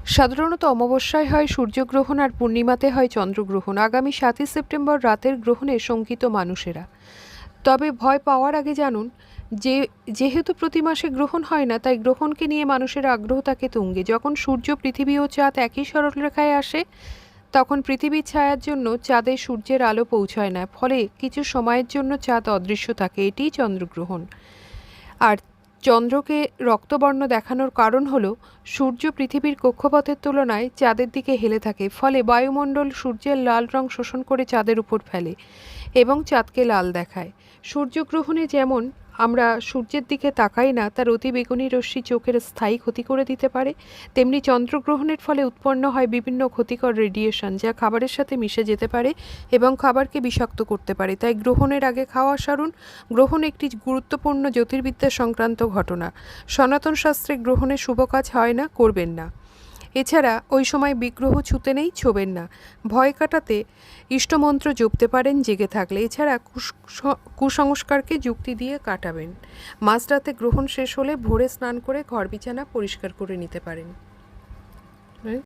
সাধারণত অমাবস্যায় হয় সূর্যগ্রহণ আর পূর্ণিমাতে হয় চন্দ্রগ্রহণ। আগামী 7ই সেপ্টেম্বর রাতের গ্রহণে শঙ্কিত মানুষেরা। তবে ভয় পাওয়ার আগে জানুন যে যেহেতু প্রতি মাসে গ্রহণ হয় না, তাই গ্রহণকে নিয়ে মানুষের আগ্রহ থাকে তুঙ্গে। যখন সূর্য, পৃথিবী ও চাঁদ একই সরলরেখায় আসে, তখন পৃথিবীর ছায়ার জন্য চাঁদে সূর্যের আলো পৌঁছায় না, ফলে কিছু সময়ের জন্য চাঁদ অদৃশ্য থাকে। এটিই চন্দ্রগ্রহণ। আর চন্দ্রকে রক্তবর্ণ দেখানোর কারণ হলো সূর্য পৃথিবীর কক্ষপথের তুলনায় চাঁদের দিকে হেলে থাকে, ফলে বায়ুমণ্ডল সূর্যের লাল রং শোষণ করে চাঁদের উপর ফেলে এবং চাঁদকে লাল দেখায়। সূর্যগ্রহণে যেমন আমরা সূর্যের দিকে তাকাই না, তার অতিবেগুনি রশ্মি চোখের স্থায়ী ক্ষতি করে দিতে পারে, তেমনি চন্দ্রগ্রহণের ফলে উৎপন্ন হয় বিভিন্ন ক্ষতিকর রেডিয়েশন, যা খাবারের সাথে মিশে যেতে পারে এবং খাবারকে বিষাক্ত করতে পারে। তাই গ্রহণের আগে খাওয়া সারুন। গ্রহণ একটি গুরুত্বপূর্ণ জ্যোতির্বিদ্যা সংক্রান্ত ঘটনা। সনাতন শাস্ত্রে গ্রহণে শুভ কাজ হয় না, করবেন না। এছাড়া ওই সময় বিগ্রহ ছুঁতে নেই, ছোবেন না। ভয় কাটাতে ইষ্টমন্ত্র জপতে পারেন জেগে থাকলে। এছাড়া কুসংস্কারকে যুক্তি দিয়ে কাটাবেন। মাঝরাতে গ্রহণ শেষ হলে ভোরে স্নান করে ঘর বিছানা পরিষ্কার করে নিতে পারেন।